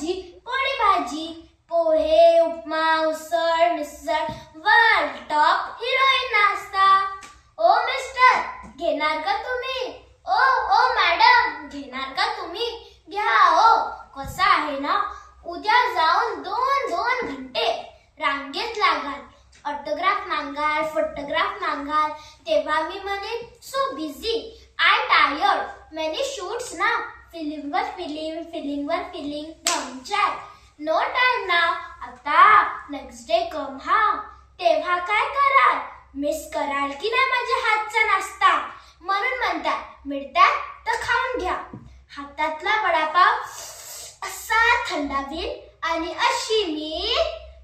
भाजी पोळी भाजी, पोहे उपमा उसळ मिसळ वाल टॉप हिरोईन नाश्ता. ओ मिस्टर घेणार का तुम्ही? ओ ओ मॅडम घेणार का तुम्ही? घ्या ओ. कसा आहे ना, उद्या जाऊन 2 घंटे रांगेत लागाल, ऑटोग्राफ मागाल, फोटोग्राफ मागाल. तेव्हा मी म्हणेन so busy, I tired, many shoots ना, फिलिंग वर फिलिंग पंचायत, नो टाइम ना. आता नेक्स्ट डे कम हा. तेव्हा काय कराल? मिस कराल की नाही माझ्या हातचा नाश्ता? म्हणून म्हणतात मिळतात तर खाऊन घ्या. हातातला वडापाव असा थंडावील आणि अशी मी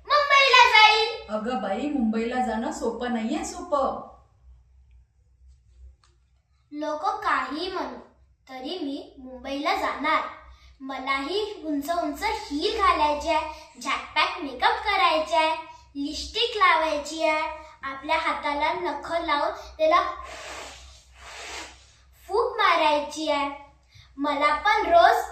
मुंबईला जाईल. अगं बाई, मुंबईला जाणं सोपं नाहीये. सोपं. लोक काही म्हणू तरी मी मुंबईला जाणार. मलाही उंच उंच हील घालायचे आहे, झॅकपॅक मेकअप करायचे आहे, लिपस्टिक लावायची आहे, आपल्या हाताला नख लावून त्याला फूक मारायची आहे. मला पण रोज